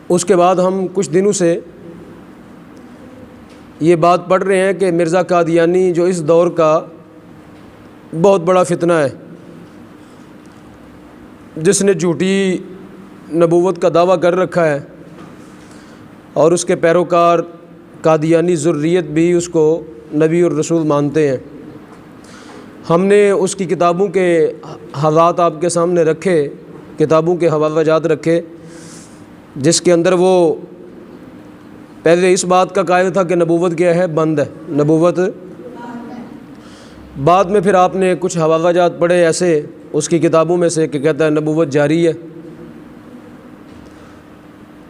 اس کے بعد ہم کچھ دنوں سے یہ بات پڑھ رہے ہیں کہ مرزا قادیانی جو اس دور کا بہت بڑا فتنہ ہے، جس نے جھوٹی نبوت کا دعویٰ کر رکھا ہے، اور اس کے پیروکار قادیانی ذریت بھی اس کو نبی اور رسول مانتے ہیں۔ ہم نے اس کی کتابوں کے حوالات آپ کے سامنے رکھے، کتابوں کے حوالہ جات رکھے، جس کے اندر وہ پہلے اس بات کا قائل تھا کہ نبوت کیا ہے؟ بند ہے، نبوت۔ بعد میں پھر آپ نے کچھ حوالہ جات پڑھے ایسے اس کی کتابوں میں سے کہ کہتا ہے نبوت جاری ہے۔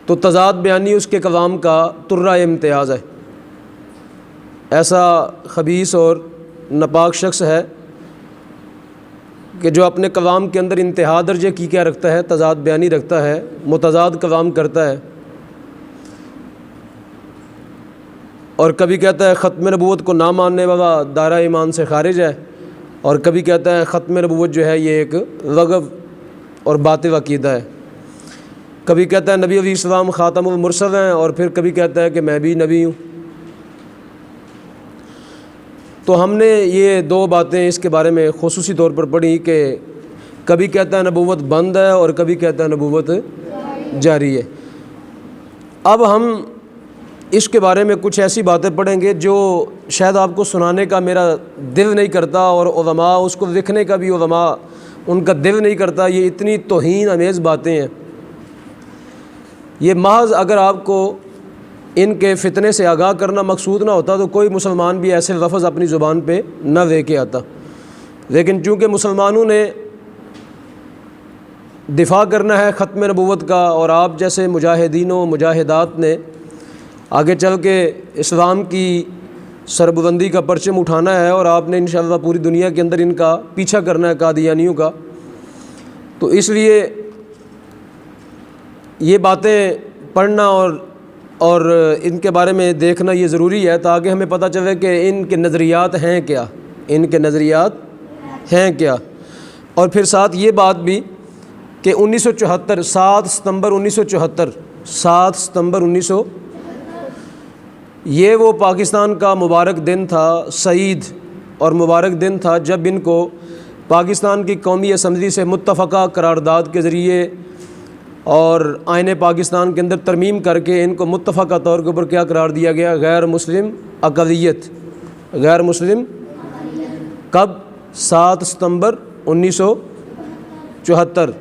تو تضاد بیانی اس کے کلام کا ترہ امتیاز ہے۔ ایسا خبیث اور ناپاک شخص ہے کہ جو اپنے کلام کے اندر انتہا درجے کی کیا رکھتا ہے؟ تضاد بیانی رکھتا ہے، متضاد کلام کرتا ہے، اور کبھی کہتا ہے ختم نبوت کو نہ ماننے والا دائرہ ایمان سے خارج ہے، اور کبھی کہتا ہے ختم نبوت جو ہے یہ ایک لغو اور باطل عقیدہ ہے۔ کبھی کہتا ہے نبی علیہ السلام خاتم المرسل ہیں، اور پھر کبھی کہتا ہے کہ میں بھی نبی ہوں۔ تو ہم نے یہ دو باتیں اس کے بارے میں خصوصی طور پر پڑھی کہ کبھی کہتا ہے نبوت بند ہے اور کبھی کہتا ہے نبوت جاری ہے۔ اب ہم اس کے بارے میں کچھ ایسی باتیں پڑھیں گے جو شاید آپ کو سنانے کا میرا دل نہیں کرتا، اور علماء اس کو لکھنے کا بھی علماء ان کا دل نہیں کرتا۔ یہ اتنی توہین آمیز باتیں ہیں۔ یہ محض اگر آپ کو ان کے فتنے سے آگاہ کرنا مقصود نہ ہوتا تو کوئی مسلمان بھی ایسے لفظ اپنی زبان پہ نہ لے کے آتا، لیکن چونکہ مسلمانوں نے دفاع کرنا ہے ختم نبوت کا، اور آپ جیسے مجاہدین و مجاہدات نے آگے چل کے اسلام کی سربلندی کا پرچم اٹھانا ہے، اور آپ نے انشاءاللہ پوری دنیا کے اندر ان کا پیچھا کرنا ہے، قادیانیوں کا، تو اس لیے یہ باتیں پڑھنا اور ان کے بارے میں دیکھنا یہ ضروری ہے، تاکہ ہمیں پتہ چلے کہ ان کے نظریات ہیں کیا، ان کے نظریات ہیں کیا۔ اور پھر ساتھ یہ بات بھی کہ 1974 7 ستمبر 1974 7 ستمبر 1900 یہ وہ پاکستان کا مبارک دن تھا، سعید اور مبارک دن تھا، جب ان کو پاکستان کی قومی اسمبلی سے متفقہ قرارداد کے ذریعے اور آئین پاکستان کے اندر ترمیم کر کے ان کو متفقہ طور کے اوپر کیا قرار دیا گیا؟ غیر مسلم اقلیت، غیر مسلم۔ کب؟ 7 ستمبر 1974۔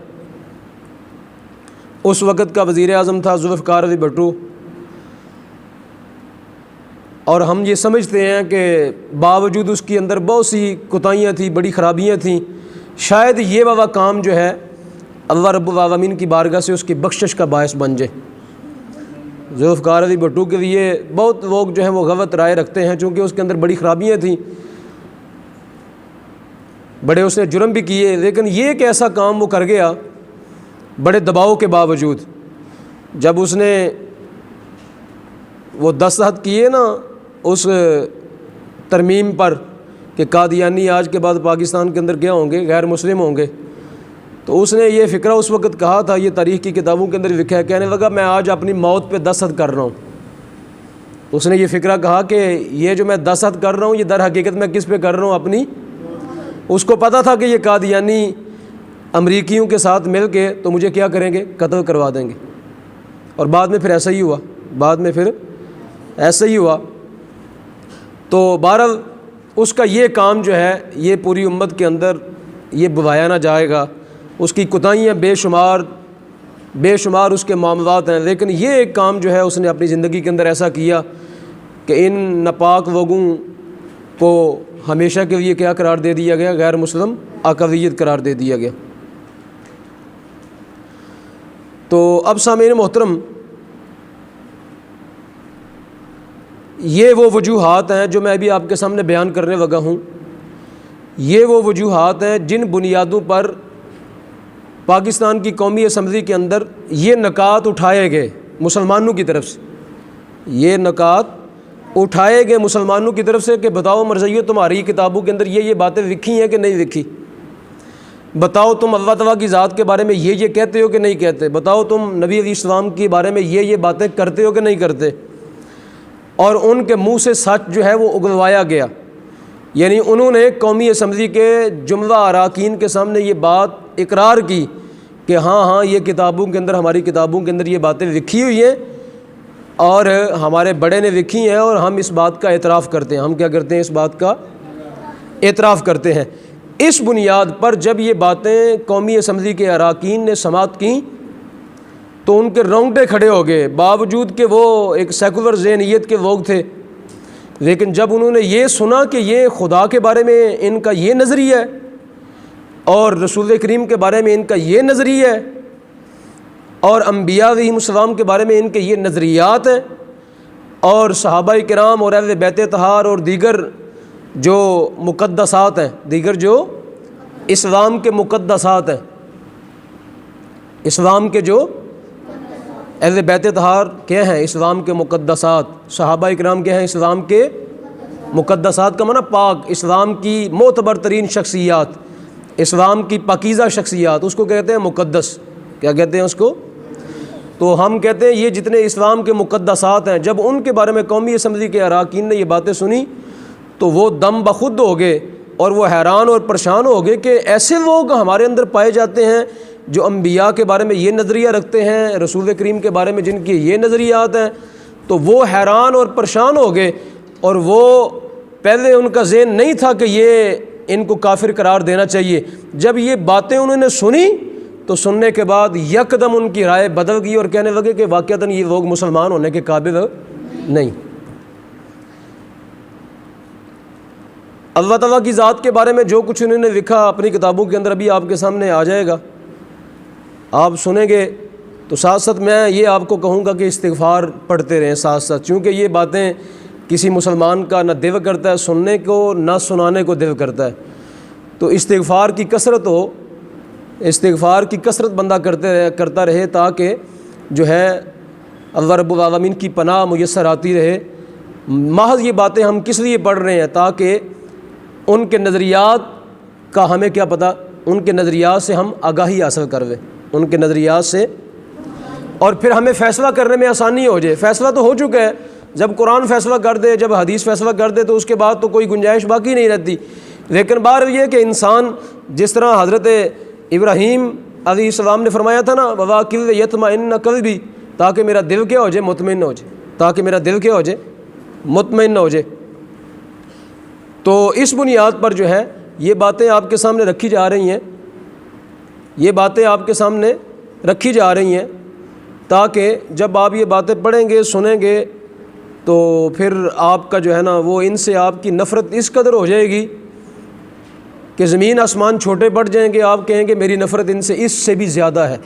اس وقت کا وزیر اعظم تھا ذوالفقار علی بھٹو، اور ہم یہ سمجھتے ہیں کہ باوجود اس کے اندر بہت سی کوتاہیاں تھیں، بڑی خرابیاں تھیں، شاید یہ والا کام جو ہے اللہ رب العالمین کی بارگاہ سے اس کی بخشش کا باعث بن جائے۔ ذوالفقار علی بھٹو کے لیے بہت لوگ جو ہیں وہ غلط رائے رکھتے ہیں، چونکہ اس کے اندر بڑی خرابیاں تھیں، بڑے اس نے جرم بھی کیے، لیکن یہ ایک ایسا کام وہ کر گیا بڑے دباؤ کے باوجود۔ جب اس نے وہ دستخط کیے نا اس ترمیم پر کہ قادیانی آج کے بعد پاکستان کے اندر کیا ہوں گے؟ غیر مسلم ہوں گے، تو اس نے یہ فکرہ اس وقت کہا تھا، یہ تاریخ کی کتابوں کے اندر لکھا ہے، کہنے لگا میں آج اپنی موت پہ دستخط کر رہا ہوں۔ اس نے یہ فکرہ کہا کہ یہ جو میں دستخط کر رہا ہوں یہ در حقیقت میں کس پہ کر رہا ہوں؟ اپنی۔ اس کو پتہ تھا کہ یہ قادیانی امریکیوں کے ساتھ مل کے تو مجھے کیا کریں گے؟ قتل کروا دیں گے، اور بعد میں پھر ایسا ہی ہوا، بعد میں پھر ایسا ہی ہوا۔ تو بہرحال اس کا یہ کام جو ہے یہ پوری امت کے اندر یہ بلایا نہ جائے گا، اس کی کوتاہیاں بے شمار اس کے معاملات ہیں، لیکن یہ ایک کام جو ہے اس نے اپنی زندگی کے اندر ایسا کیا کہ ان ناپاک لوگوں کو ہمیشہ کے لیے کیا قرار دے دیا گیا؟ غیر مسلم اقلیت قرار دے دیا گیا۔ تو اب سامعین محترم، یہ وہ وجوہات ہیں جو میں ابھی آپ کے سامنے بیان کرنے لگا ہوں، یہ وہ وجوہات ہیں جن بنیادوں پر پاکستان کی قومی اسمبلی کے اندر یہ نکات اٹھائے گئے مسلمانوں کی طرف سے، یہ نکات اٹھائے گئے مسلمانوں کی طرف سے کہ بتاؤ مرزائیو تمہاری کتابوں کے اندر یہ باتیں لکھی ہیں کہ نہیں لکھی؟ بتاؤ تم اللہ تعالیٰ کی ذات کے بارے میں یہ کہتے ہو کہ نہیں کہتے، بتاؤ تم نبی علیہ السلام کے بارے میں یہ باتیں کرتے ہو کہ نہیں کرتے، اور ان کے منہ سے سچ جو ہے وہ اگلوایا گیا۔ یعنی انہوں نے قومی اسمبلی کے جملہ اراکین کے سامنے یہ بات اقرار کی کہ ہاں یہ کتابوں کے اندر، ہماری کتابوں کے اندر یہ باتیں لکھی ہوئی ہیں اور ہمارے بڑے نے لکھی ہیں، اور ہم اس بات کا اعتراف کرتے ہیں۔ ہم کیا کرتے ہیں؟ اس بات کا اعتراف کرتے ہیں۔ اس بنیاد پر جب یہ باتیں قومی اسمبلی کے اراکین نے سماعت کیں تو ان کے رونگٹے کھڑے ہو گئے، باوجود کہ وہ ایک سیکولر ذہنیت کے لوگ تھے، لیکن جب انہوں نے یہ سنا کہ یہ خدا کے بارے میں ان کا یہ نظریہ ہے اور رسول کریم کے بارے میں ان کا یہ نظریہ ہے اور انبیاء علیہم السلام کے بارے میں ان کے یہ نظریات ہیں، اور صحابہ کرام اور اہل بیت طہار اور دیگر جو مقدسات ہیں، دیگر جو اسلام کے مقدسات ہیں، اسلام کے جو اہل بیت طہار کیا ہیں؟ اسلام کے مقدسات۔ صحابہ کرام کیا ہیں؟ اسلام کے مقدسات کا معنی پاک، اسلام کی معتبر ترین شخصیات، اسلام کی پاکیزہ شخصیات، اس کو کہتے ہیں مقدس۔ کیا کہتے ہیں اس کو؟ تو ہم کہتے ہیں یہ جتنے اسلام کے مقدسات ہیں، جب ان کے بارے میں قومی اسمبلی کے اراکین نے یہ باتیں سنی تو وہ دم بخود ہو گئے اور وہ حیران اور پریشان ہو گئے کہ ایسے لوگ ہمارے اندر پائے جاتے ہیں جو انبیاء کے بارے میں یہ نظریہ رکھتے ہیں، رسول کریم کے بارے میں جن کی یہ نظریات ہیں۔ تو وہ حیران اور پریشان ہو گئے، اور وہ پہلے ان کا ذہن نہیں تھا کہ یہ ان کو کافر قرار دینا چاہیے۔ جب یہ باتیں انہوں نے سنی تو سننے کے بعد یکدم ان کی رائے بدل گئی اور کہنے لگے کہ واقعتاً یہ لوگ مسلمان ہونے کے قابل نہیں۔ اللہ تعالیٰ کی ذات کے بارے میں جو کچھ انہوں نے لکھا اپنی کتابوں کے اندر ابھی آپ کے سامنے آ جائے گا، آپ سنیں گے تو ساتھ ساتھ میں یہ آپ کو کہوں گا کہ استغفار پڑھتے رہیں ساتھ ساتھ، چونکہ یہ باتیں کسی مسلمان کا نہ دل کرتا ہے سننے کو نہ سنانے کو دل کرتا ہے۔ تو استغفار کی کثرت ہو، استغفار کی کثرت بندہ کرتا رہے تاکہ جو ہے اللہ رب العالمین کی پناہ میسر آتی رہے۔ محض یہ باتیں ہم کس لیے پڑھ رہے ہیں؟ تاکہ ان کے نظریات کا ہمیں کیا پتہ، ان کے نظریات سے ہم آگاہی حاصل کر لیں، ان کے نظریات سے، اور پھر ہمیں فیصلہ کرنے میں آسانی ہو جائے۔ فیصلہ تو ہو چکا ہے، جب قرآن فیصلہ کر دے، جب حدیث فیصلہ کر دے تو اس کے بعد تو کوئی گنجائش باقی نہیں رہتی۔ لیکن بہر یہ کہ انسان جس طرح حضرت ابراہیم علیہ السلام نے فرمایا تھا نا وَوَاكِلْ يَطْمَئِنَّ قَلْبِي، تاکہ میرا دل کیا ہو جائے؟ مطمئن ہو جائے، تاکہ میرا دل کیا ہو جائے؟ مطمئن ہو جائے۔ تو اس بنیاد پر جو ہے یہ باتیں آپ کے سامنے رکھی جا رہی ہیں، یہ باتیں آپ کے سامنے رکھی جا رہی ہیں تاکہ جب آپ یہ باتیں پڑھیں گے سنیں گے تو پھر آپ کا جو ہے نا وہ ان سے آپ کی نفرت اس قدر ہو جائے گی کہ زمین آسمان چھوٹے پڑ جائیں گے۔ آپ کہیں گے میری نفرت ان سے اس سے بھی زیادہ ہے،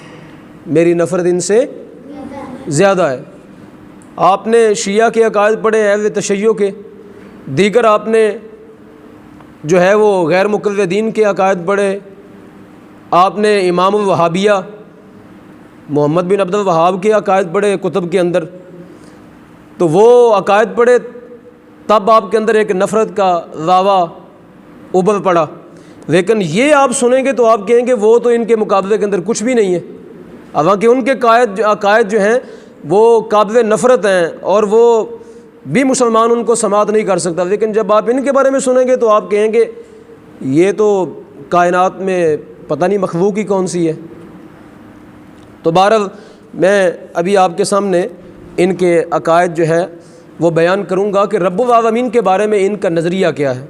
میری نفرت ان سے زیادہ ہے۔ آپ نے شیعہ کے عقائد پڑھے، اہل تشیع کے، دیگر آپ نے جو ہے وہ غیر مقلدین کے عقائد پڑھے، آپ نے امام الوہابیہ محمد بن عبد الوہاب کے عقائد پڑھے کتب کے اندر، تو وہ عقائد پڑھے، تب آپ کے اندر ایک نفرت کا لاوا ابل پڑا۔ لیکن یہ آپ سنیں گے تو آپ کہیں گے وہ تو ان کے مقابلے کے اندر کچھ بھی نہیں ہے، حالانکہ ان کے عقائد جو ہیں وہ قابل نفرت ہیں اور وہ بھی مسلمان ان کو سماعت نہیں کر سکتا۔ لیکن جب آپ ان کے بارے میں سنیں گے تو آپ کہیں گے یہ تو کائنات میں پتہ نہیں مخلوق ہی کون سی ہے۔ تو بہرحال میں ابھی آپ کے سامنے ان کے عقائد جو ہے وہ بیان کروں گا کہ رب العالمین کے بارے میں ان کا نظریہ کیا ہے۔